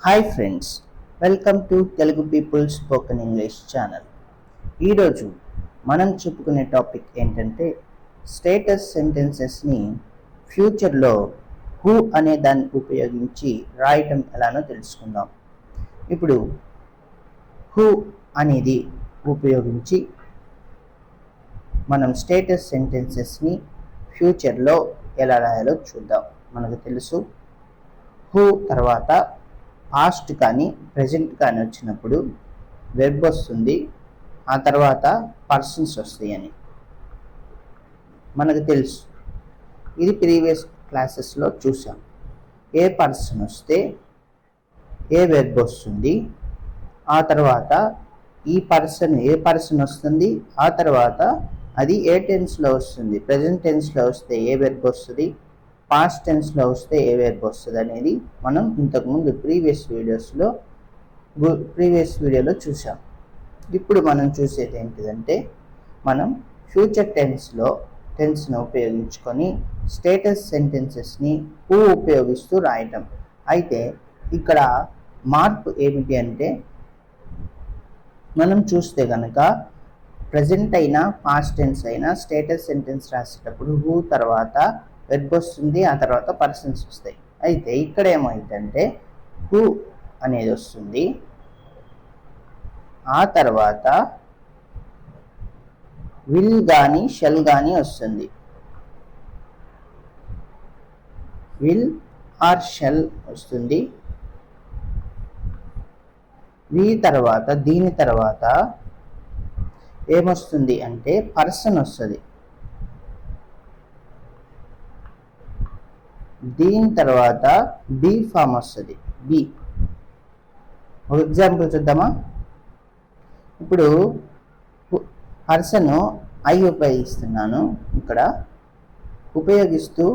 Hi friends, welcome to Telugu people spoken English channel. ఈరోజు మనం చెప్పుకునే టాపిక్ ఏంటంటే స్టేటస్ సెంటెన్సెస్ని ఫ్యూచర్లో హూ అనే దాన్ని ఉపయోగించి రాయటం ఎలానో తెలుసుకుందాం. ఇప్పుడు హూ అనేది ఉపయోగించి మనం స్టేటస్ సెంటెన్సెస్ని ఫ్యూచర్లో ఎలా రాయాలో చూద్దాం. మనకు తెలుసు హూ తర్వాత పాస్ట్ కానీ ప్రెజెంట్ కానీ వచ్చినప్పుడు వెర్బ్ వస్తుంది, ఆ తర్వాత పర్సన్స్ వస్తాయి అని మనకు తెలుసు. ఇది ప్రీవియస్ క్లాసెస్లో చూసాం. ఏ పర్సన్ వస్తే ఏ వెర్బ్ వస్తుంది, ఆ తర్వాత ఏ పర్సన్ వస్తుంది, ఆ తర్వాత అది ఏ టెన్స్లో వస్తుంది. ప్రెజెంట్ టెన్స్లో వస్తే ఏ వెర్బ్ వస్తుంది, పాస్ట్ టెన్స్లో వస్తే ఏ వెర్బ్ వస్తుంది అనేది మనం ఇంతకుముందు ప్రీవియస్ వీడియోలో చూసాం. ఇప్పుడు మనం చూసేది ఏంటిదంటే మనం ఫ్యూచర్ టెన్స్ను ఉపయోగించుకొని స్టేటస్ సెంటెన్సెస్ని హూ ఉపయోగిస్తూ రాయటం. అయితే ఇక్కడ మార్పు ఏమిటి అంటే మనం చూస్తే కనుక ప్రజెంట్ అయినా పాస్ట్ టెన్స్ అయినా స్టేటస్ సెంటెన్స్ రాసేటప్పుడు హూ తర్వాత వెర్బ్ వస్తుంది, ఆ తర్వాత పర్సన్స్ వస్తాయి. అయితే ఇక్కడ ఏమైందంటే హూ అనేది వస్తుంది, ఆ తర్వాత విల్ కానీ షెల్ కానీ వస్తుంది. విల్ ఆర్ షెల్ వస్తుంది. దీని తర్వాత ఏమొస్తుంది అంటే పర్సన్ వస్తుంది. దీని తర్వాత బీ ఫామ్ వస్తుంది. బి ఒక ఎగ్జాంపుల్ చూద్దామా. ఇప్పుడు పర్సన్ ఐ ఉపయోగిస్తున్నాను, ఇక్కడ ఉపయోగిస్తూ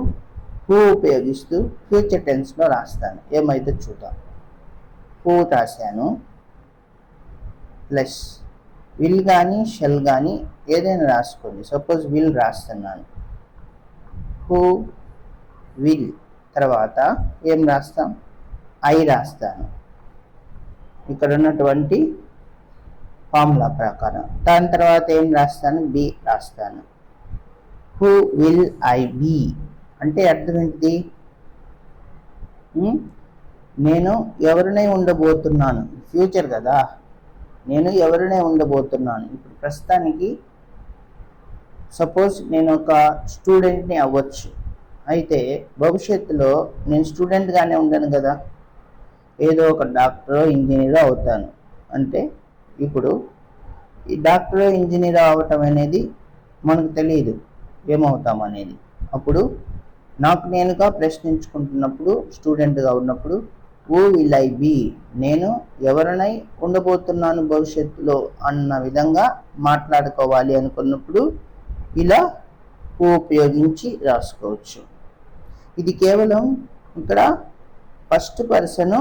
హూ ఉపయోగిస్తూ ఫ్యూచర్ టెన్స్లో రాస్తాను. ఏమైతే చూద్దాం. హూ రాశాను ప్లస్ విల్ కానీ షెల్ కానీ ఏదైనా రాసుకోండి. సపోజ్ విల్ రాస్తున్నాను, హూ విల్ తర్వాత ఏం రాస్తాం, ఐ రాస్తాను ఇక్కడ ఉన్నటువంటి ఫార్ములా ప్రకారం. దాని తర్వాత ఏం రాస్తాను, బి రాస్తాను. హూ విల్ ఐ బి అంటే అర్థం ఏంటిది, నేను ఎవరినై ఉండబోతున్నాను. ఫ్యూచర్ కదా, నేను ఎవరినై ఉండబోతున్నాను. ఇప్పుడు ప్రస్తుతానికి సపోజ్ నేను ఒక స్టూడెంట్ని అవ్వచ్చు. అయితే భవిష్యత్తులో నేను స్టూడెంట్గానే ఉండను కదా, ఏదో ఒక డాక్టరో ఇంజనీరో అవుతాను. అంటే ఇప్పుడు ఈ డాక్టరో ఇంజనీరో అవటం అనేది మనకు తెలియదు ఏమవుతాం అనేది. అప్పుడు నాకు నేనుగా ప్రశ్నించుకుంటున్నప్పుడు స్టూడెంట్గా ఉన్నప్పుడు హూ విల్ ఐ బి, నేను ఎవరినై ఉండబోతున్నాను భవిష్యత్తులో అన్న విధంగా మాట్లాడుకోవాలి అనుకున్నప్పుడు ఇలా హూ ఉపయోగించి రాసుకోవచ్చు. ఇది కేవలం ఇక్కడ ఫస్ట్ పర్సన్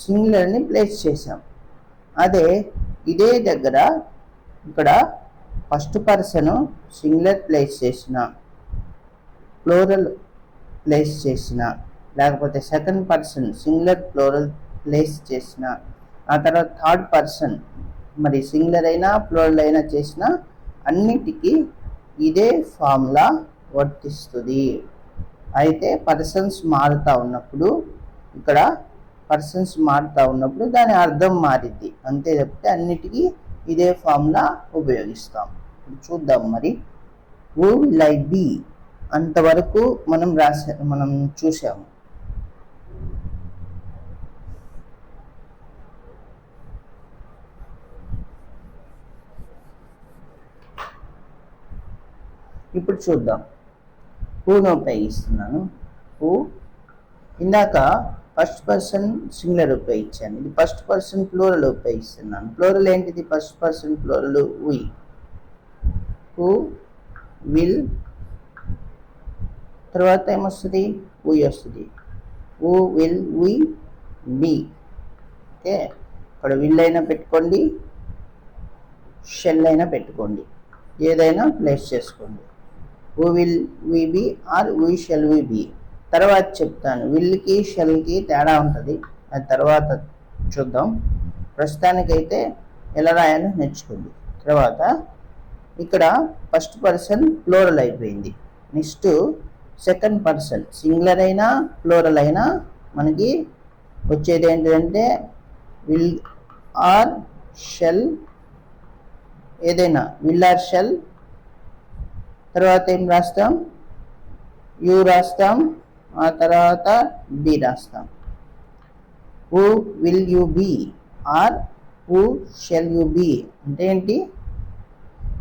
సింగులర్ని ప్లేస్ చేసాం. అదే ఇదే దగ్గర ఇక్కడ ఫస్ట్ పర్సన్ సింగులర్ ప్లేస్ చేసిన, ప్లూరల్ ప్లేస్ చేసిన, లేకపోతే second person singular plural place చేసిన, ఆ తర్వాత థర్డ్ పర్సన్ మరి సింగులర్ అయినా ప్లూరల్ అయినా చేసిన అన్నిటికీ ఇదే ఫార్ములా వర్తిస్తుంది. అయితే పర్సన్స్ మారుతూ ఉన్నప్పుడు ఇక్కడ పర్సన్స్ మారుతూ ఉన్నప్పుడు దాని అర్థం మారిద్ది, అంతే చెప్తే అన్నిటికీ ఇదే ఫార్ములా ఉపయోగిస్తాం. చూద్దాం మరి. హూ విల్ ఐ బి అంతవరకు మనం చూసాము. ఇప్పుడు చూద్దాం. హూను ఉపయోగిస్తున్నాను. హూ ఇందాక ఫస్ట్ పర్సన్ సింగులర్ ఉపయోగించాను, ఇది ఫస్ట్ పర్సన్ ప్లూరల్ ఉపయోగిస్తున్నాను. ప్లూరల్ ఏంటిది, first person plural we. Who will తర్వాత ఏమొస్తుంది, వి వస్తుంది. Who will we be. Okay, ఇక్కడ విల్ అయినా పెట్టుకోండి, షెల్ అయినా పెట్టుకోండి, ఏదైనా ప్లేస్ చేసుకోండి. Who will we be or we shall we be. తర్వాత చెప్తాను, విల్కి షెల్కి తేడా ఉంటుంది, అది తర్వాత చూద్దాం. ప్రస్తుతానికైతే ఎలా రాయాలో నేర్చుకుంది. తర్వాత ఇక్కడ ఫస్ట్ పర్సన్ ప్లూరల్ అయిపోయింది. నెక్స్ట్ సెకండ్ పర్సన్ సింగులర్ అయినా ప్లూరల్ అయినా మనకి వచ్చేది ఏంటంటే విల్ ఆర్ షెల్, ఏదైనా విల్ ఆర్ షెల్. తర్వాత ఏం రాస్తాం? యు రాస్తాం, ఆ తర్వాత బి రాస్తాం. Who will you be or who shall you be అంటే ఏంటి?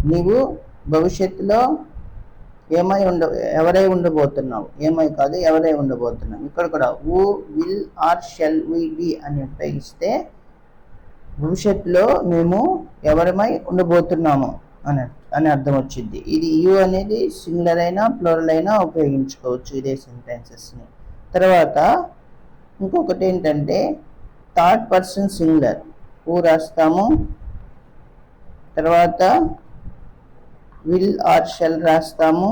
నీవు భవిష్యత్తులో ఎవరై ఉండబోతున్నావు, ఏమై కాదు ఎవరై ఉండబోతున్నావు. ఇక్కడ కూడా who will or shall we be అని ఉపయోగిస్తే భవిష్యత్తులో మేము ఎవరమై ఉండబోతున్నాము అని అర్థం వచ్చింది. ఇది యు అనేది సింగులర్ అయినా ప్లూరల్ అయినా ఉపయోగించుకోవచ్చు ఇదే సెంటెన్సెస్ని. తర్వాత ఇంకొకటి ఏంటంటే థర్డ్ పర్సన్ సింగులర్, హూ రాస్తాము, తర్వాత విల్ ఆర్ షెల్ రాస్తాము,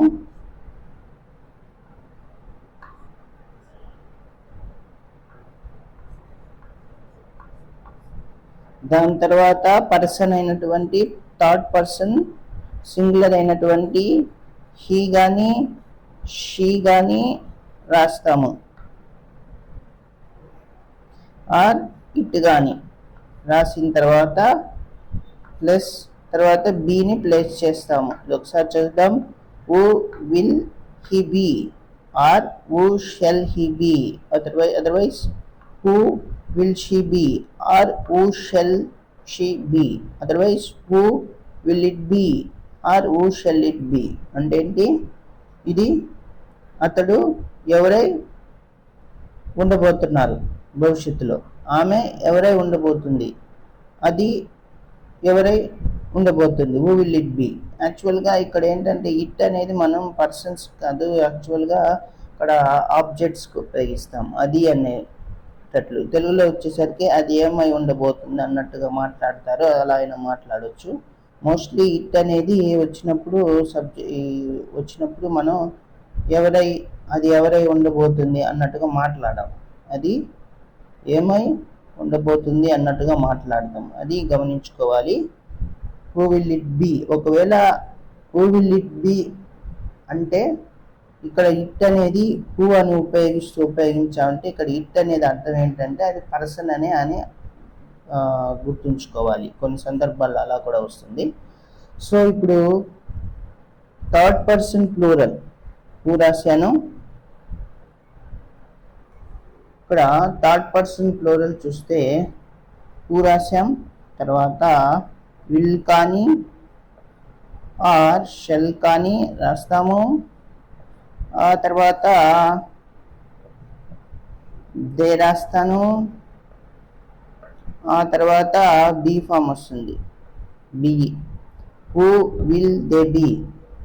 దాని తర్వాత పర్సన్ అయినటువంటి థర్డ్ పర్సన్ సింగులర్ అయినటువంటి హీ కానీ షీ కానీ రాస్తాము, ఆర్ ఇట్ కానీ రాసిన తర్వాత ప్లస్ తర్వాత బీని ప్లేస్ చేస్తాము. ఒకసారి చూద్దాం. Who will he be or who shall he be, otherwise who will she be or who shall she be, otherwise who will it be or who shall it be అంటే ఏంటి? ఇది అతడు ఎవరై ఉండబోతున్నారు భవిష్యత్తులో, ఆమె ఎవరై ఉండబోతుంది, అది ఎవరై ఉండబోతుంది, హూ విల్ ఇట్ బి. యాక్చువల్గా ఇక్కడ ఏంటంటే ఇట్ అనేది మనం పర్సన్స్ కాదు, యాక్చువల్గా ఇక్కడ ఆబ్జెక్ట్స్కి ఉపయోగిస్తాం. అది అనేటట్లు తెలుగులో వచ్చేసరికి అది ఏమై ఉండబోతుంది అన్నట్టుగా మాట్లాడతారు, అలా అయినా మాట్లాడవచ్చు. మోస్ట్లీ ఇట్ అనేది వచ్చినప్పుడు మనం అది ఎవరై ఉండబోతుంది అన్నట్టుగా మాట్లాడాం, అది ఏమై ఉండబోతుంది అన్నట్టుగా మాట్లాడతాం, అది గమనించుకోవాలి. హూ విల్ ఇట్ బి, ఒకవేళ హూ విల్ ఇట్ బి అంటే ఇక్కడ ఇట్ అనేది హూ అని ఉపయోగించామంటే ఇక్కడ ఇట్ అనేది అర్థం ఏంటంటే అది పర్సన్ అని గుర్తుంచుకోవాలి. కొన్ని సందర్భాల్లో అలా కూడా వస్తుంది. సో ఇప్పుడు థర్డ్ పర్సన్ ప్లూరల్ హూ రాశాను. ఇక్కడ థర్డ్ పర్సన్ ప్లూరల్ చూస్తే హూ రాశాం, తర్వాత విల్ కానీ ఆర్ షెల్ కానీ రాస్తాము, ఆ తర్వాత దే రాస్తాను, ఆ తర్వాత బి ఫామ్ వస్తుంది, be. Who will they be,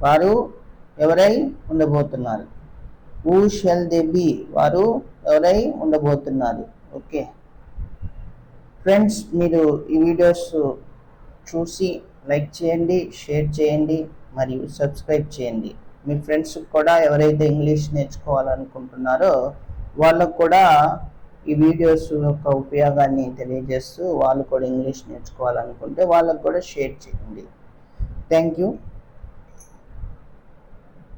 వారు ఎవరై ఉండబోతున్నారు. హూ షెల్ దే బి, వారు ఎవరై ఉండబోతున్నారు. ఓకే ఫ్రెండ్స్, మీరు ఈ వీడియోస్ చూసి లైక్ చేయండి, షేర్ చేయండి మరియు సబ్స్క్రైబ్ చేయండి. మీ ఫ్రెండ్స్ కూడా ఎవరైతే ఇంగ్లీష్ నేర్చుకోవాలనుకుంటున్నారో వాళ్ళకు కూడా ఈ వీడియోస్ యొక్క ఉపయోగాన్ని తెలియజేస్తూ వాళ్ళు కూడా ఇంగ్లీష్ నేర్చుకోవాలనుకుంటే వాళ్ళకు కూడా షేర్ చేయండి. Thank you.